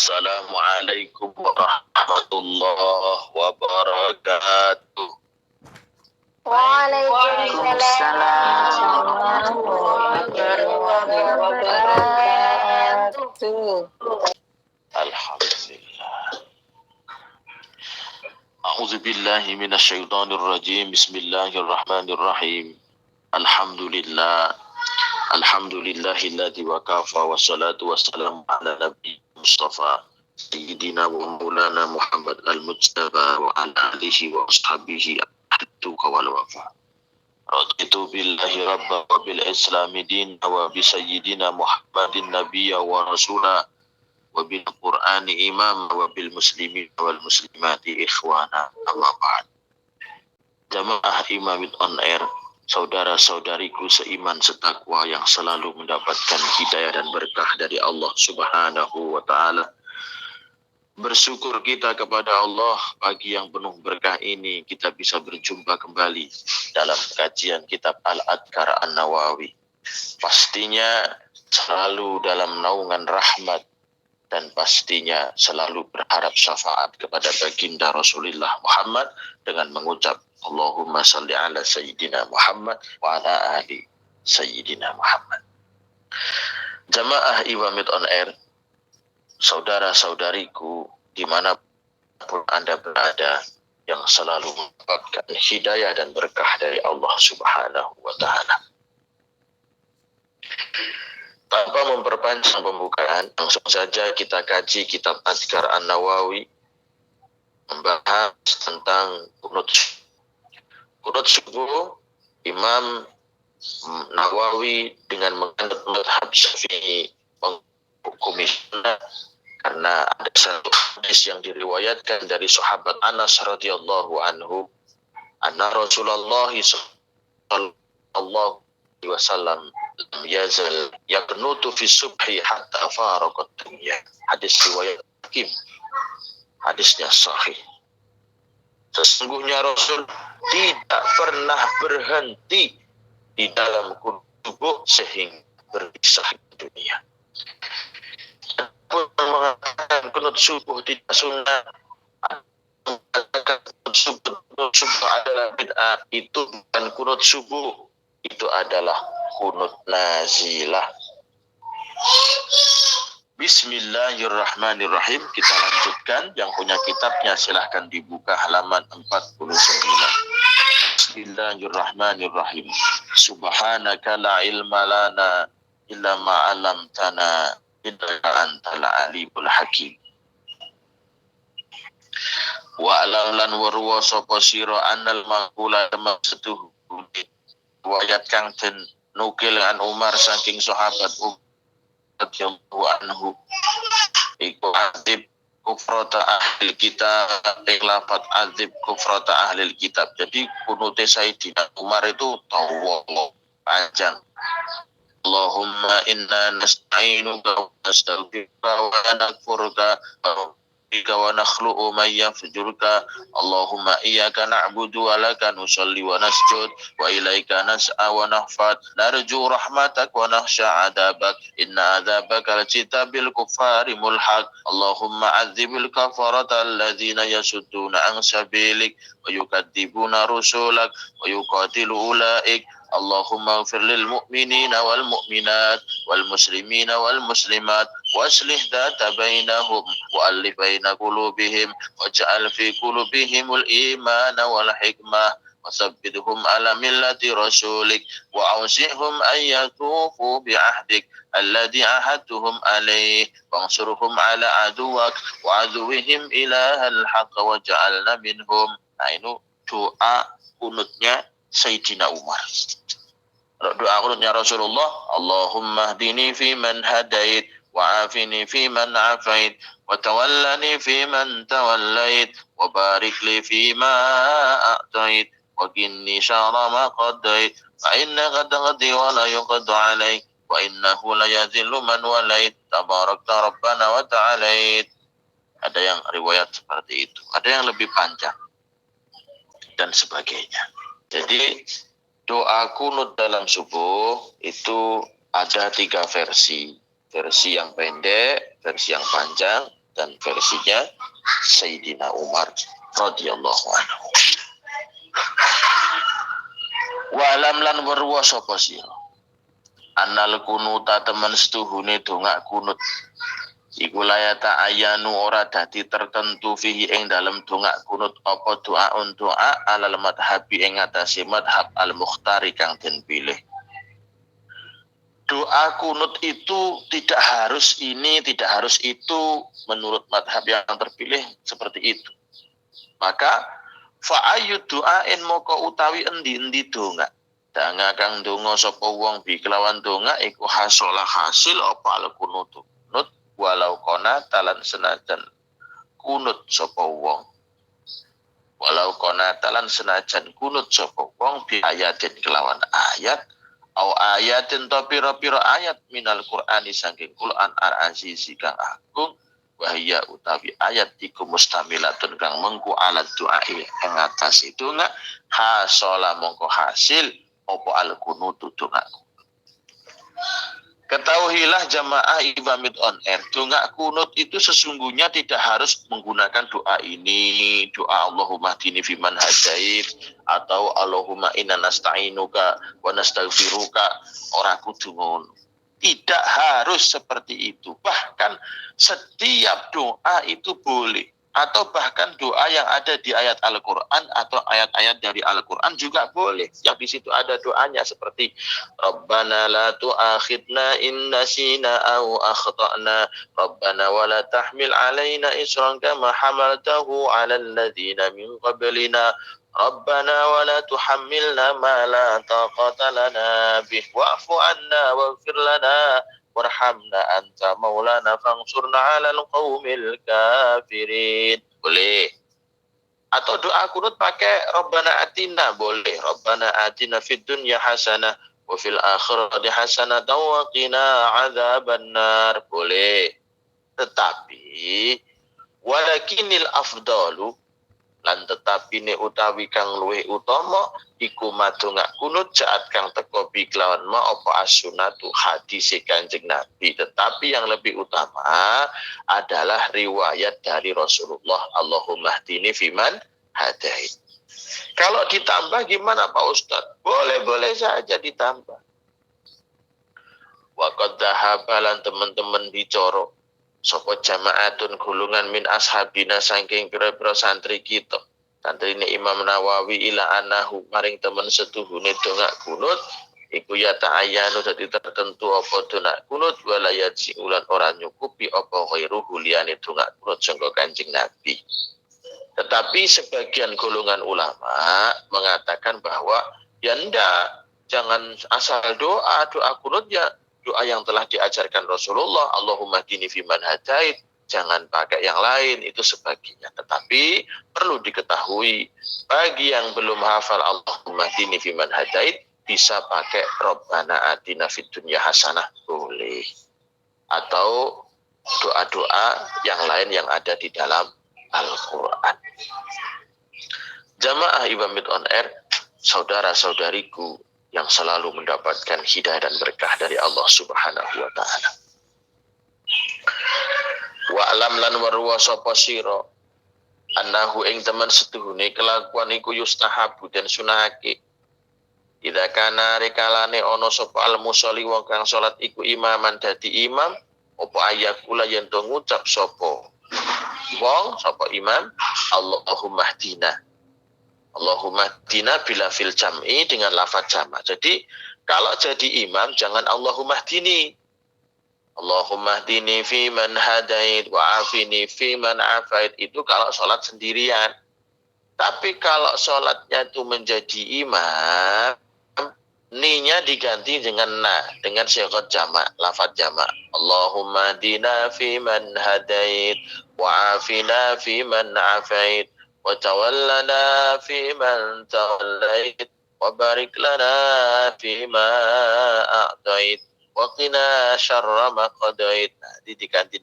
Assalamualaikum warahmatullahi wabarakatuh. Waalaikumsalam warahmatullahi wabarakatuh. Alhamdulillah. A'udzubillahi minasyaitonirrajim. Bismillahirrahmanirrahim. Alhamdulillah. Alhamdulillahilladzi wakafa wassalatu wassalamu ala nabi Mustafa Sayyidina wa Maulana Muhammad al-Mustafa wa ala alihi wa ashabihi ahduka wal wafa. Raditu billahi rabba wa bil islami din wa bi sayyidina Muhammadin nabiyya wa rasula wa bil qur'ani imam wa bil muslimin wal muslimati ikhwana amma ba'd. Jamaah Imamit on Air, saudara-saudariku seiman setakwa yang selalu mendapatkan hidayah dan berkah dari Allah Subhanahu wa ta'ala. Bersyukur kita kepada Allah pagi yang penuh berkah ini kita bisa berjumpa kembali dalam kajian kitab Al-Adhkar An-Nawawi. Pastinya selalu dalam naungan rahmat dan pastinya selalu berharap syafaat kepada baginda Rasulullah Muhammad dengan mengucap Allahumma salli ala Sayyidina Muhammad wa ala ali Sayyidina Muhammad. Jamaah Imamit on Air, saudara-saudariku dimanapun Anda berada yang selalu mendapatkan hidayah dan berkah dari Allah Subhanahu wa ta'ala. Tanpa memperpanjang pembukaan, langsung saja kita kaji kitab Adhkar An-Nawawi membahas tentang kunut subuh. Imam Nawawi dengan menganut mazhab Syafi'i menghukumi sunnah karena ada satu hadis yang diriwayatkan dari sahabat Anas radhiyallahu anhu, anna Rasulullah sallallahu alaihi wasallam yazal yaqnutu fi subhi hatta faraqat dunya. Hadis riwayat Hakim. Hadisnya sahih. Sesungguhnya Rasul tidak pernah berhenti di dalam kunut subuh sehingga berpisah di dunia. Pun mengatakan kunut subuh tidak sunnah, kunut subuh adalah bid'ah, itu bukan kunut subuh, itu adalah kunut nazilah. Bismillahirrahmanirrahim. Kita lanjutkan. Yang punya kitabnya silahkan dibuka halaman 49. Bismillahirrahmanirrahim. Subhanaka la ilma lana illa ma 'allamtana innaka antal alimul hakim. Wa alam lan warwa sapa sira annal maqula maqsuduhu. Riwayat kang den nukil an Umar saking sahabat radhiyallahu anhu iku azib kufrata ahli kitab, lafaz azib kufrata ahli kitab. Jadi kunute Sayyidina Umar itu tawa panjang. Allahumma inna nasta'inuka wa nastaghfiruka wa nakfuruka wa nakhlu'u man yafjurka. Allahumma iyyaka na'budu wa laka nusalli wa nasjud wa ilaika nas'a wa nahfad narju rahmatak wa nakhsha 'adabak inna 'adzabaka lajitabil kuffari mulhaq. Allahumma 'adzibil kafarata alladzina yasudduna an sabilik wa yukadzibuna rusulak wa yuqatilu ulaik. Allahumma ighfir lil mu'minina wal mu'minat wal muslimina wal muslimat waslih dzata bainahum wa alif baina qulubihim waj'al fi qulubihimul imana wal hikmah wasabbithum ala millati rasulik wa awsihum an yatufu bi ahdik alladhi ahadtuhum alaih wansurhum ala aduwak wa aduwihim ilahal haqq waj'alna minhum. Nah, ini doa kunutnya Sayyidina Umar. Doa kunutnya Rasulullah, Allahumma hdini fi man hadait wa afini fi man afait wa tawallani fi man tawallait wa barik li fi ma a'tait wa qini syarra ma qadait fa innaka taqdi wa la yuqadu alaik wa innahu la yazillu man walait tabarakta rabbana wa ta'alait. Ada yang riwayat seperti itu, ada yang lebih panjang dan sebagainya. Jadi doa kunut dalam subuh itu ada 3 versi. Versi yang pendek, versi yang panjang, dan versinya Sayyidina Umar radhiyallahu anhu. Wa lam lan werwa sapa sira annal kunuta temen setuhune donga kunut iku layata ayanu ora dadi tertentu fihi ing dalem donga kunut apa doa alal madhabi ing atase madhab al mukhtari kang den pilih. Doa kunut itu tidak harus ini, tidak harus itu menurut madhab yang terpilih seperti itu. Maka fa'ayu du'ain moko utawi endi-endi donga. Danga kang donga sapa wong bi kelawan donga iku hasolah hasil apa al kunut. Kunut walau kona talan senajan kunut sapa wong. Walau kona talan senajan kunut sapa wong bi ayatin kelawan ayat au ayatin to pira-pira ayat minal Qur'ani saking Qur'an al-azizi kang agung wahya utawi ayat iku mustamilatun kang mengku alat doa ing atas itu enggak hasola mongko hasil opo al kunutu doa. Ketahuilah jamaah Ibamid on air, doa kunut itu sesungguhnya tidak harus menggunakan doa ini, doa Allahumma hdini fiman hadait atau Allahumma inna nasta'inuka wa nastaghfiruka, ora kudu ngono. Tidak harus seperti itu. Bahkan setiap doa itu boleh. Atau bahkan doa yang ada di ayat Al-Quran atau ayat-ayat dari Al-Quran juga boleh. Yang di situ ada doanya seperti Rabbana la tu'akhidna in nasina au akhtana Rabbana wa la tahmil alaina isran kama hamaltahu ala alladhina min qablina Rabbana wa la tuhammilna ma la taqata lana bih wa'fu anna waghfir lana warhamna anta maulana fangsurna 'alal qaumil kafirin. Boleh. Atau doa kunut pakai Rabbana atina, boleh. Rabbana atina fid dunya hasanah wa fil akhirati hasanah wa qina 'adzabannar. Boleh. Tetapi walakinil afdalu lan tetapi ne utawi kang luwih utama iku madonga kunut saat kang teko bi kelawan ma apa as-sunnatu hadis Kanjeng Nabi. Tetapi yang lebih utama adalah riwayat dari Rasulullah Allahumma hdini fiman hadait. Kalau ditambah gimana Pak Ustadz? Boleh-boleh saja ditambah. Wa qad dhahaba lan teman-teman bicara sapa jamaatun gulungan min ashabina saking pira-pira santri kita. Santri ini Imam Nawawi ila anahu maring temen setuhune donga kunut iku ya ta'ayyanu dadi tertentu apa donga kunut wala yaji ulan ora nyukupi apa ghairuhu liyane donga kunut sangka Kanjeng Nabi. Tetapi sebagian golongan ulama mengatakan bahwa ya ndak, jangan asal doa kunut ya doa yang telah diajarkan Rasulullah Allahumma hdini fiman hadait, jangan pakai yang lain, itu sebagiannya. Tetapi perlu diketahui bagi yang belum hafal Allahumma hdini fiman hadait bisa pakai Rabbana atina fid dunya hasanah, boleh. Atau doa-doa yang lain yang ada di dalam Al-Quran. Jamaah Ibamid on air, saudara-saudariku yang selalu mendapatkan hidayah dan berkah dari Allah Subhanahu wa ta'ala. Wa alam lan warwa sapa sira annahu ing teman setuhune kelakuan iku yustahabu dan sunahake. Idza kana rekalane ana sapa al musolli wong kang salat iku imaman dadi imam apa ayakula yen to ngucap sapa wong sapa imam Allahumma hdina. Allahumma hdina bila fil jam'i dengan lafaz jama'. Jadi kalau jadi imam jangan Allahumma hdini. Allahumma hdini fi man hadait wa afini fi man afait, itu kalau sholat sendirian. Tapi kalau sholatnya itu menjadi imam, ninya diganti dengan dengan syighah jama', lafaz jama'. Allahumma hdina fi man hadait wa afina fi man afait wa tawallana fi man tawallait wa barik lana fi ma a'tait wa qina syarra ma qadait. Nah, diganti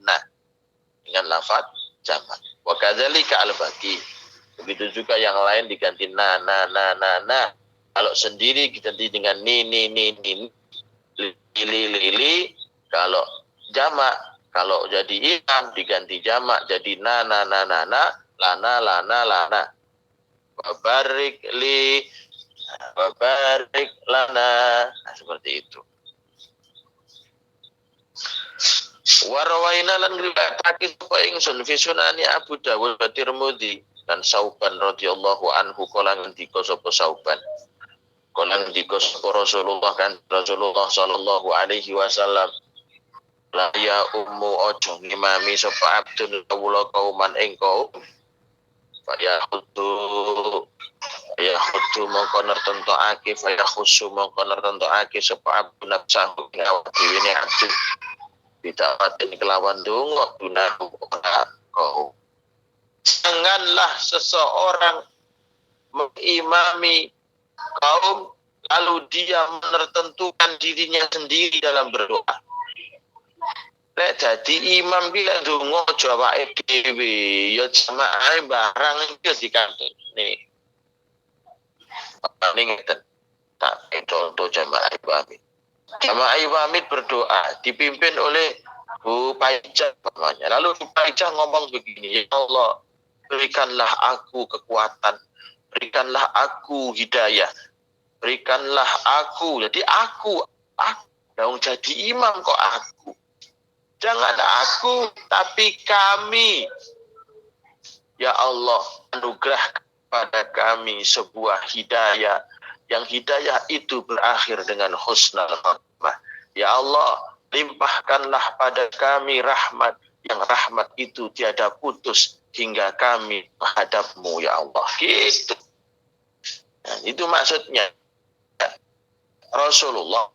dengan lafaz jamak. Wa kadzalika al-baqi. Begitu juga yang lain diganti na. Kalau sendiri diganti dengan ni li. Kalau jamak Kalau jadi imam diganti jamak jadi lana lana. Wabarik li, wabarik lana. Nah, seperti itu. Warawaina lan riwayatake sapa ingsun fi sunani Abu Dawud wa Tirmidzi dan Sauban radhiyallahu anhu kala ngendika sapa Sauban. Kala ngendika sapa Rasulullah sallallahu alaihi wasallam, la ya ummu ojo ngimami sapa abdun kawula kauman ing kaum ya khudu mongko nertentokake ya khusu mongko nertentokake sapa abdun nafsahu awak dhewe ne abdun bid'atin kelawan donga gunahu ora kau. Janganlah seseorang mengimami kaum lalu dia menertentukan dirinya sendiri dalam berdoa. Lek dadi imam ki lek donga aja awake dhewe, ya jamaah barang iki dikandani. Apa ning ngeten? Tak contoh jamaah imam. Jamaah Iwamid berdoa dipimpin oleh Bu Paijah namanya. Lalu Bu Paijah ngomong begini, ya Allah, berikanlah aku kekuatan, berikanlah aku hidayah, berikanlah aku. Jadi aku dong jadi imam kok aku. Jangan aku, tapi kami. Ya Allah, anugerah kepada kami sebuah hidayah. Yang hidayah itu berakhir dengan husnul khotimah. Ya Allah, limpahkanlah pada kami rahmat. Yang rahmat itu tiada putus hingga kami menghadap-Mu, ya Allah. Gitu. Nah, itu maksudnya. Rasulullah,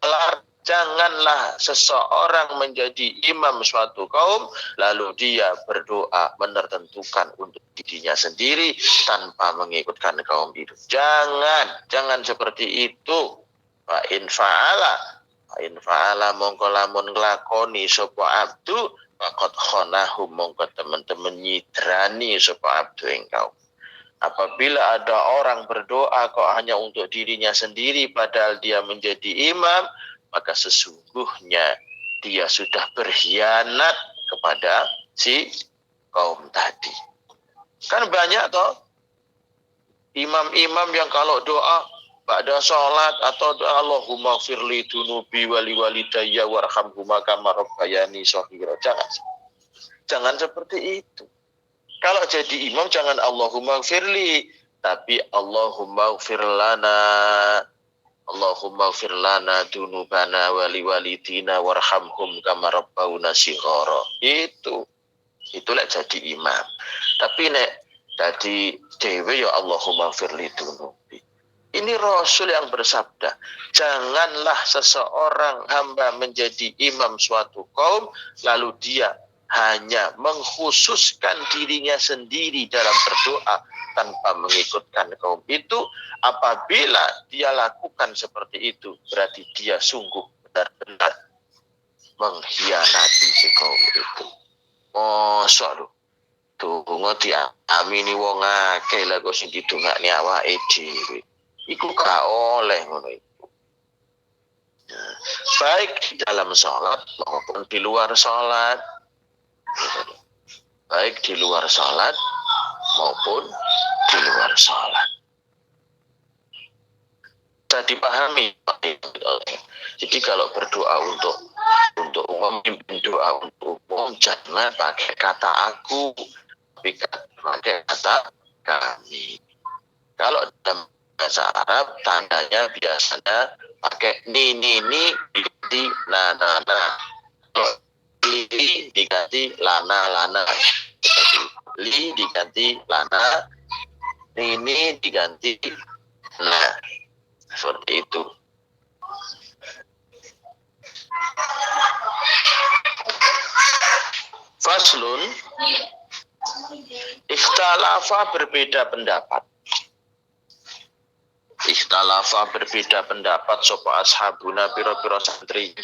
janganlah seseorang menjadi imam suatu kaum lalu dia berdoa menertentukan untuk dirinya sendiri tanpa mengikutkan kaum itu. Jangan seperti itu. Wa in fa'ala mongko lamun nglakoni sapa abdu faqad khanahu mongko teman-teman nyidrani sapa abdu engkau. Apabila ada orang berdoa kok hanya untuk dirinya sendiri padahal dia menjadi imam, maka sesungguhnya dia sudah berkhianat kepada si kaum tadi. Kan banyak toh imam-imam yang kalau doa pada sholat atau doa Allahumma firli dunubi wali walidayya warhamhuma kama rabbayani shaghira. Jangan seperti itu. Kalau jadi imam jangan Allahumma firli, tapi Allahumma firlana dunubana wali walidina warhamhum kama rabbauna shighara. Itulah jadi imam. Tapi nek jadi dewe ya Allahumma firli dunubi. Ini Rasul yang bersabda, janganlah seseorang hamba menjadi imam suatu kaum lalu dia hanya mengkhususkan dirinya sendiri dalam berdoa tanpa mengikutkan kaum itu. Apabila dia lakukan seperti itu, berarti dia sungguh benar-benar mengkhianati si kaum itu. Mosok lho. Donga diamini wong akeh lha kok sing didongakne awake dhewe. Iku gak oleh ngono iku. Baik di dalam sholat maupun di luar sholat. Baik di luar sholat maupun di luar sholat. Bisa dipahami. Jadi kalau berdoa untuk umum, memimpin doa untuk umum, jangan pakai kata aku, tapi pakai kata kami. Kalau dalam bahasa Arab tandanya biasanya pakai ni diganti na. Li diganti lana. Li diganti lana. Ini diganti na. Seperti itu. Faslun, ikhtalafa berbeda pendapat. Ikhtalafa berbeda pendapat sapa ashabuna pira-pira santri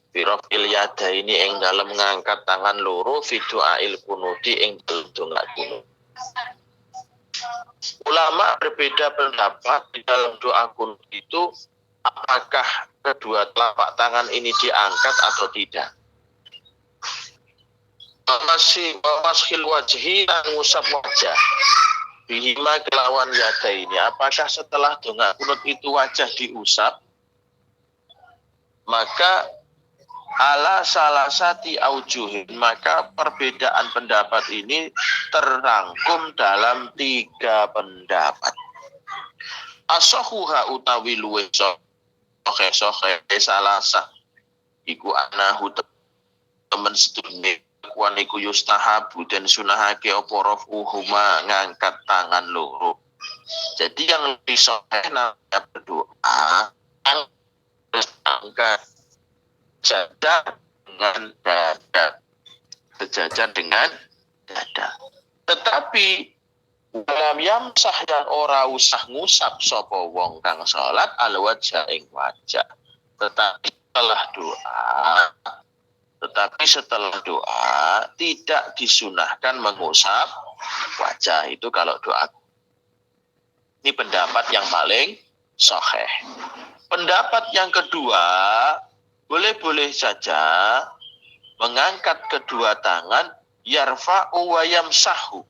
pira ilyada ini ing dalem ngangkat tangan loro fi du'ail kunuti ing donga kunut. Ulama berbeda pendapat di dalam doa kunut itu apakah kedua telapak tangan ini diangkat atau tidak. Wamaskil wajhi lan ngusap wajah. Bihima kelawan yada ini. Apakah setelah donga kunut itu wajah diusap? Maka ala salasati aujuhin, maka perbedaan pendapat ini terangkum dalam 3 pendapat. Asahuha utawi luwe sohe salasa iku anahu temen sedune kuan iku yustahabu dan sunahake apa rafuhuma ngangkat tangan loro. Jadi yang lebih sohe namanya berdoa angkat sejajar dengan dada, sejajar dengan dada. Tetapi dalam yamsah yang ora usah ngusap sapa wong kang salat al wajah ing wajah. Tetapi setelah doa tidak disunahkan mengusap wajah itu kalau doa. Ini pendapat yang paling sahih. Pendapat yang kedua, boleh-boleh saja mengangkat kedua tangan yarfa'u wa yamsahu.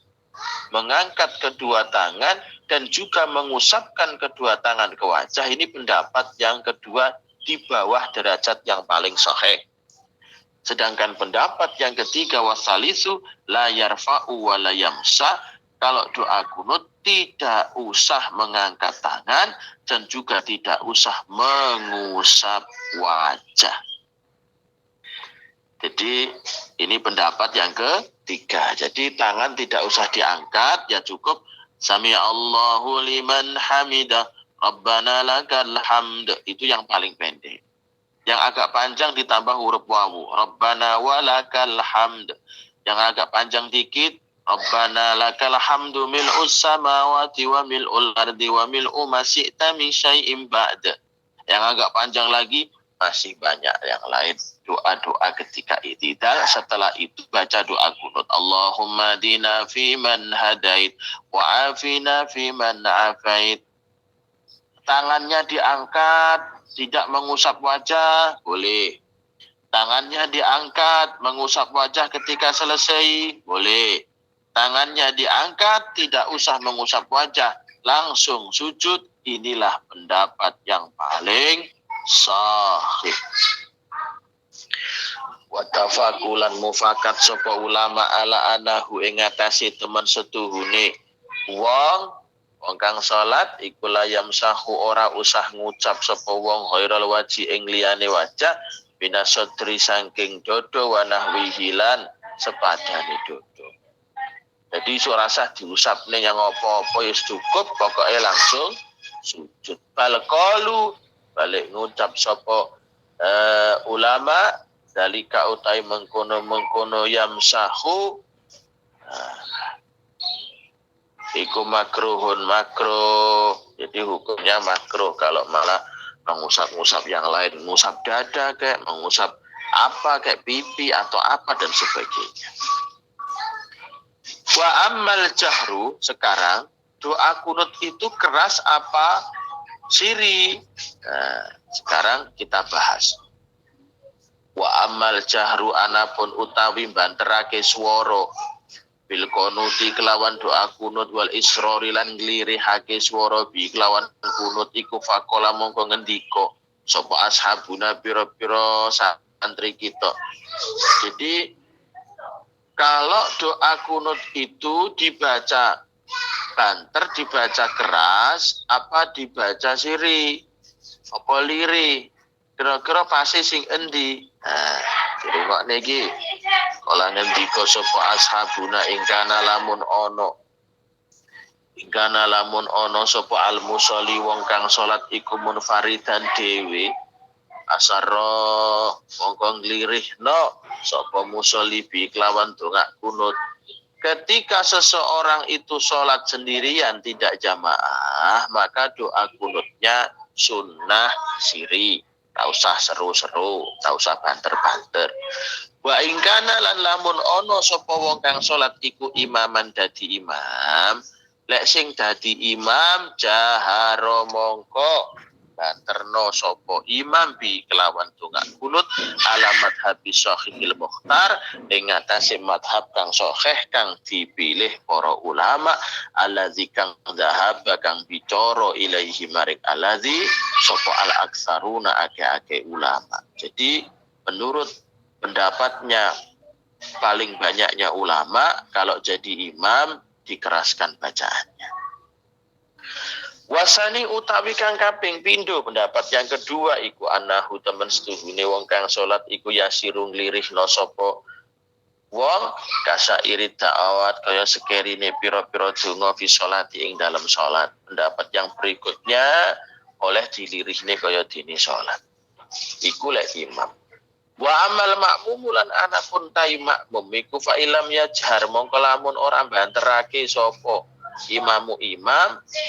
Mengangkat kedua tangan dan juga mengusapkan kedua tangan ke wajah. Ini pendapat yang kedua di bawah derajat yang paling sahih. Sedangkan pendapat yang ketiga wasalisu la yarfa'u wa la yamsah. Kalau doa kunut tidak usah mengangkat tangan dan juga tidak usah mengusap wajah. Jadi ini pendapat yang ketiga. Jadi tangan tidak usah diangkat, ya cukup sami Allahu liman hamidah Rabbana lakal hamd. Itu yang paling pendek. Yang agak panjang ditambah huruf wawu. Rabbana walakal hamd. Yang agak panjang dikit Rabbana lakal hamdu mil'us samawati wa mil'ul ardi wa mil'u ma syi'ta min syai'in ba'da. Yang agak panjang lagi masih banyak yang lain. Doa-doa ketika i'tidal, setelah itu baca doa kunut. Allahumma dina fi man hadait wa afina fi man afait. Tangannya diangkat, tidak mengusap wajah, boleh. Tangannya diangkat, mengusap wajah ketika selesai, boleh. Tangannya diangkat, tidak usah mengusap wajah, langsung sujud. Inilah pendapat yang paling sahih. Watafakulan mufakat sapa ulama ala anahu ing atase temen setuhune wong kang salat iku layam sahu ora usah ngucap sapa wong khairal waji ing liyane wajah binasodri saking dodo wa nahwihilan sepadane dodo. Jadi ora usah diusapne yang apa-apa wis cukup, pokoknya langsung sujud. Balqalu balik ngucap sapa ulama dalika utai mengkono yamsahu iku makruhun makruh. Jadi hukumnya makruh kalau malah mengusap-ngusap yang lain, mengusap dada kayak mengusap apa kayak pipi atau apa dan sebagainya. Wa ammal jahru, sekarang doa kunut itu keras apa siri? Nah, sekarang kita bahas. Wa amal jahru anapun utawi banterake swara bil kunuti kelawan doa kunut wal israri lan nglirihake swara bi kelawan kunut iku faqala mongko ngendika sapa ashabuna pira-pira santri kita. Jadi kalau doa kunut itu dibaca banter, dibaca keras, apa dibaca siri, apa liri, kira-kira pasti sing endi? Nah, dirungokne iki. Kala ngendika sapa ashabuna ingkana lamun ono sapa al musolli wong kang salat iku munfaridan dhewe asarra mongko nglirihno sapa musolli bi kelawan donga kunut. Ketika seseorang itu sholat sendirian tidak jamaah, maka doa kunutnya sunnah siri. Tak usah seru-seru, tak usah banter-banter. Wa ingkana lan lamun ono sapa wong kang sholat iku imaman dadi imam, lek sing dadi imam jaharo mongko banterno sapa imam bi kelawan donga kunut ala madhabi sahihil mukhtar ing atase madhab kang sahih kang dipilih para ulama allazi kang dhahaba kang bicara ilaihi maring allazi sapa al aksaruna ake ulama. Jadi menurut pendapatnya paling banyaknya ulama, kalau jadi imam dikeraskan bacaannya. Wasani utawi kang kaping pindho pendapat yang kedua iku anahu temen setuhune wong kang salat iku yasirung lirihna sapa wong kasa irit da'awat kaya sekerine pira-pira donga fi sholati ing dalam salat. Pendapat yang berikutnya oleh dilirihne kaya dene salat. Iku lek imam. Wa amal makmum lan anapun tai makmum iku fa ilam yajhar mongko lamun ora banterake sapa imam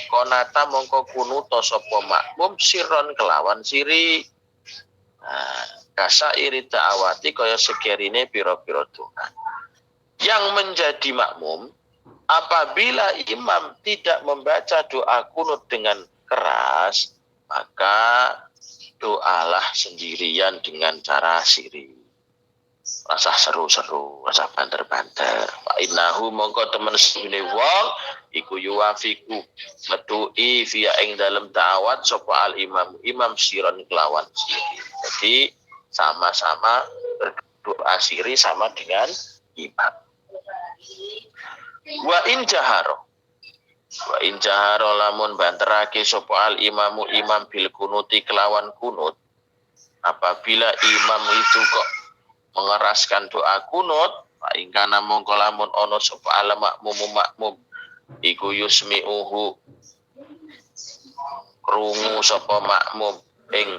konata mongko kunuta sapa makmum siron kelawan siri. Kasa irit ta'awati kaya sekerine pira-pira donga. Yang menjadi makmum apabila imam tidak membaca doa kunut dengan keras, maka doalah sendirian dengan cara siri. Rasa seru-seru, rasa banter-banter. Fa innahu mongko temen sedune wong iku yuwafiku metu'i via ing dalem ta'awat sapa al imam siron kelawan siri. Jadi sama-sama berdoa siri sama dengan imam. Wa in jaharo lamun banterake sapa al imam bil kunuti kelawan kunut. Apabila imam itu kok mengeraskan doa kunut, fa ingkana mongko lamun ana sapa al makmum iku yusmi'uhu krungu sapa makmum ing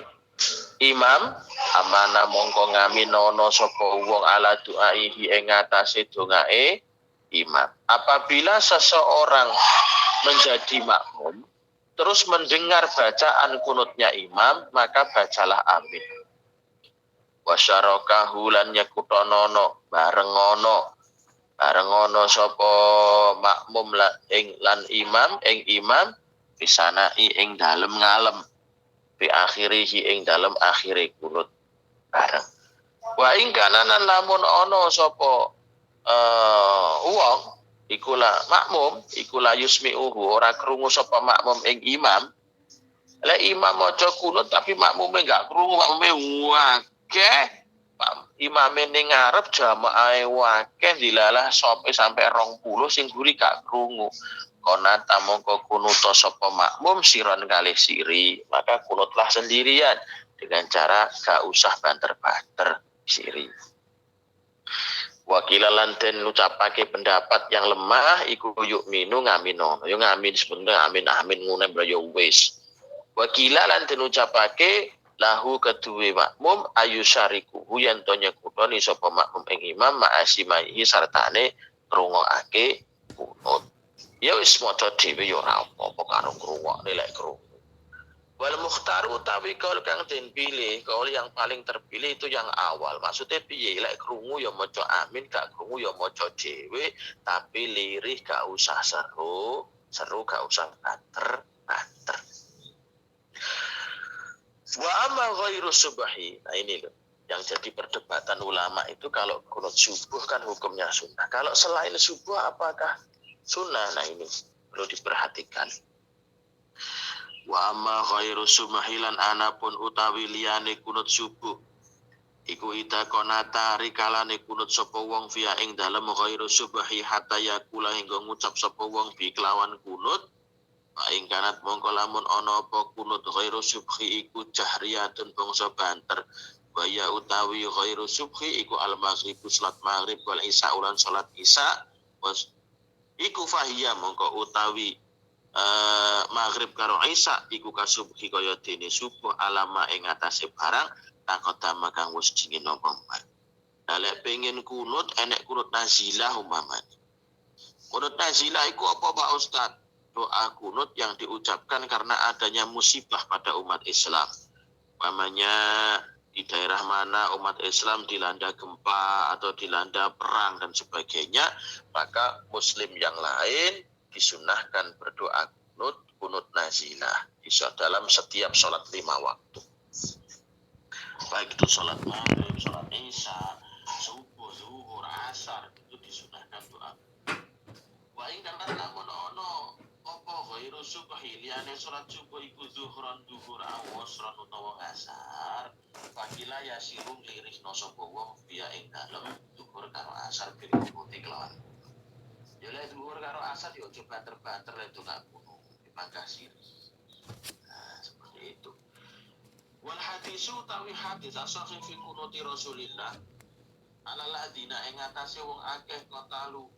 imam amana mongko ngaminono sapa wong ala doaihi ing atase dongae imam. Apabila seseorang menjadi makmum terus mendengar bacaan kunutnya imam, maka bacalah amin. Wasyarakahu lan yakutonono bareng ono sapa makmum lan imam pisanai ing dalem ngalem fi akhirihi ing dalem akhire kunut bareng. Wa ing kananan lamun ono sapa wong ikulah makmum ikulah yusmi'uhu ora krungu sapa makmum ing imam. Lah imam maca kunut tapi makmume enggak krungu, makmume wakeh. Imame ning ngarep jamaahe wakeh dilalah sampai 20 sing guri gak krungu. Konata mongko kunuta sapa makmum siron kalih siri, maka kunutlah sendirian dengan cara gak usah banter-banter siri. Wakilalan den ngucapake pendapat yang lemah iku yuk minu ngaminono. Yo ngamin sebenarnya amin ngene yo wis. Wakilalan den ngucapake lahu kedue makmum ayu syariku yen to nyekutoni sapa makmum ing imam ma'asimaihi sartane ngrungokake kunut. Ya wis maca dhewe yo ora apa-apa karo ngrungokne lek krungu. Wal mukhtaru utawi kaul kang den pilih, kaul yang paling terpilih itu yang awal. Maksudnya piye lek krungu ya maca amin, gak krungu ya maca dhewe, tapi lirih gak usah seru gak usah banter. Wa amma ghairu subhi. Nah ini loh yang jadi perdebatan ulama itu kalau kunut subuh kan hukumnya sunnah. Kalau selain subuh apakah sunnah? Nah ini perlu diperhatikan. Wa amma ghairu sumahilan anapun utawi liyane kunut subuh iku ida konata rikalane kunut sapa wong via ing dalem ghairu subhi hatta yakula hingga ngucap sapa wong bi kelawan kunut ing kanat mongko lamun ana apa kunut ghairu subhi iku jahriyatun bangsa banter waya utawi ghairu subhi iku al maghrib salat maghrib wal isya ulan salat isya was iku fahiya mongko utawi maghrib karo isya iku kasubhi kaya dene subuh alama ing atase barang takodama kang wis dingin napa man. Lek pengen kunut enek kunut nazilah umpamane. Kunut nazilah iku apa Pak Ustaz? Doa kunut yang diucapkan karena adanya musibah pada umat Islam. Umpamanya di daerah mana umat Islam dilanda gempa atau dilanda perang dan sebagainya, maka muslim yang lain disunahkan berdoa kunut kunut nazilah dalam setiap sholat 5 waktu. Baik itu sholat maghrib, sholat isya, subuh, zuhur, asar, itu disunahkan doa. Wa ing dalam lamun ono apa ghairu subhi liyane sholat subuh iku zuhron duhur awasron utawa asar, fakila yasirun lirisno sapa wong biya ing dalem duhur karo asar bil putih kelawan. Ya lek duhur karo asar yo aja banter-banter itu gak kudu dipangkasi. Nah, seperti itu. Wal hadisu tawi hadis asahih fi kunuti Rasulillah ala ladina ing atase wong akeh kotalu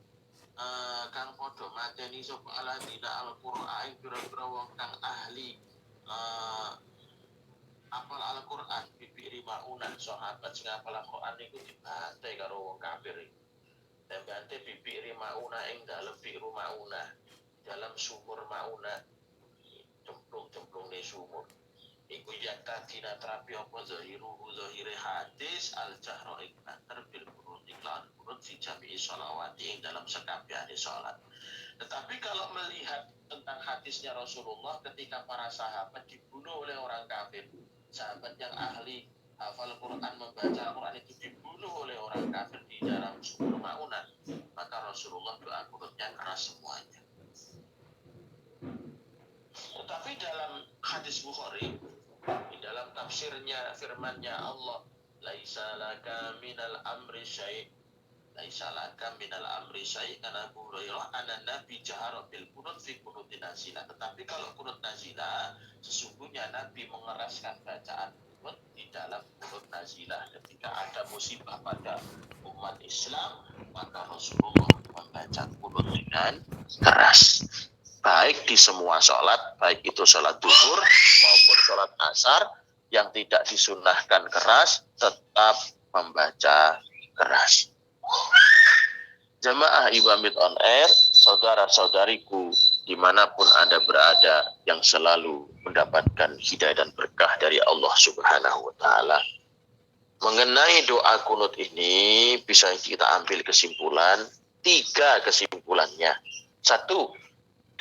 kang padha mateni sapa aladina al-Qur'an pira-pira wong kang ahli apal Al-Qur'an bibiri maunan sahabat sing apal Al-Qur'an iku dibantai karo wong kafir. Tembante bibiri mauna ing dalem biru mauna dalam sumur mauna cemplung-cemplung di sumur. Iku yakta dina terapi apa zahire hadis al-jahro iklan terbil kurun iklan kurun fi jami'i sholawati dalam sekabehane sholat. Tetapi kalau melihat tentang hadisnya Rasulullah ketika para sahabat dibunuh oleh orang kafir, sahabat yang ahli hafal Quran membaca Quran itu dibunuh oleh orang kafir di dalam sumur maunan, maka Rasulullah doa kunutnya keras semuanya. Tetapi dalam hadis Bukhari, di dalam tafsirnya firmannya Allah, laisa laka minal amri syai' laisa laka minal amri syai' kana Abu Hurairah anan Nabi jahara bil kunut fi kunutin nazilah. Tetapi kalau kunut nazilah, sesungguhnya Nabi mengeraskan bacaan kunut di dalam kunut nazilah ketika ada musibah pada umat Islam, maka Rasulullah membaca kunut dengan keras. Baik di semua sholat, baik itu sholat duhur maupun sholat asar, yang tidak disunahkan keras tetap membaca keras. Jamaah Ibamit on Air, saudara-saudariku dimanapun Anda berada yang selalu mendapatkan hidayah dan berkah dari Allah Subhanahu wa Ta'ala. Mengenai doa kunut ini bisa kita ambil kesimpulan, 3 kesimpulannya. 1,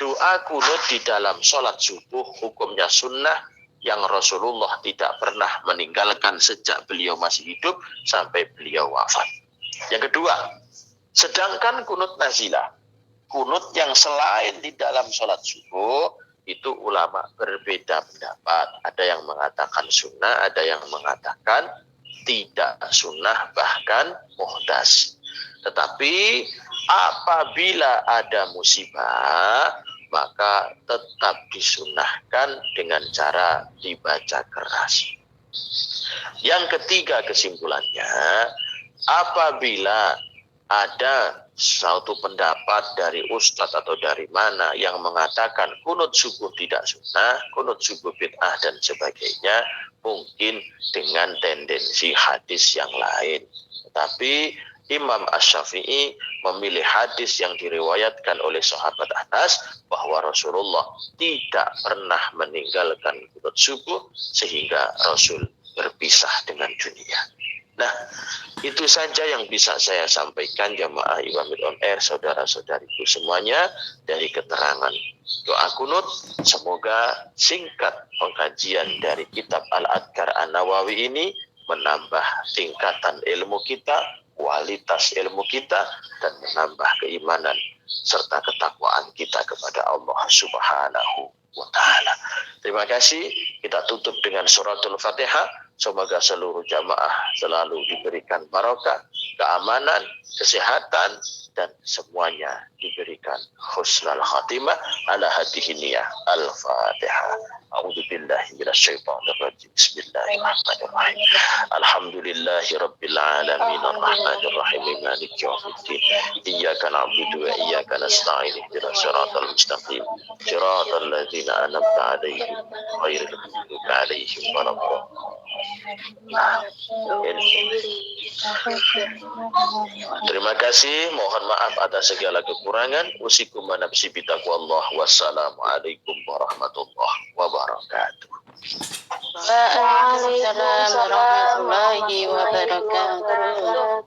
doa kunut di dalam sholat subuh hukumnya sunnah yang Rasulullah tidak pernah meninggalkan sejak beliau masih hidup sampai beliau wafat. Yang kedua, sedangkan kunut nazilah, kunut yang selain di dalam sholat subuh, itu ulama berbeda pendapat. Ada yang mengatakan sunnah, ada yang mengatakan tidak sunnah, bahkan muhdas. Tetapi apabila ada musibah, maka tetap disunahkan dengan cara dibaca keras. Yang ketiga kesimpulannya, apabila ada suatu pendapat dari ustadz atau dari mana yang mengatakan kunut subuh tidak sunnah, kunut subuh bid'ah dan sebagainya, mungkin dengan tendensi hadis yang lain. Tetapi Imam Asy-Syafi'i memilih hadis yang diriwayatkan oleh sahabat Anas bahwa Rasulullah tidak pernah meninggalkan kunut subuh sehingga Rasul berpisah dengan dunia. Nah, itu saja yang bisa saya sampaikan jamaah Ibamit on Air, saudara-saudariku semuanya dari keterangan doa kunut. Semoga singkat pengkajian dari kitab Al-Adhkar An-Nawawi ini menambah tingkatan ilmu kita, kualitas ilmu kita, dan menambah keimanan serta ketakwaan kita kepada Allah Subhanahu wa Ta'ala. Terima kasih. Kita tutup dengan suratul Fatihah. Semoga seluruh jamaah selalu diberikan barokah, keamanan, kesehatan, dan semuanya diberikan husnul khatimah ala hadhihi niyah. Al-Fatihah. A'udzubillahi minasyaitonir rajim. Bismillahirrahmanirrahim. Alhamdulillahi rabbil alamin arrahmanir rahim maliki yaumiddin. Iyyaka na'budu wa iyyaka nasta'in ihdinas siratal mustaqim. Siratal ladzina an'amta 'alaihim ghairil maghdubi 'alaihim waladdallin. Terima kasih, mohon maaf atas segala kekurangan. Usikum wa nafsi bitaqwallah. Wassalamualaikum warahmatullahi wabarakatuh. Waalaikumsalam warahmatullahi wabarakatuh.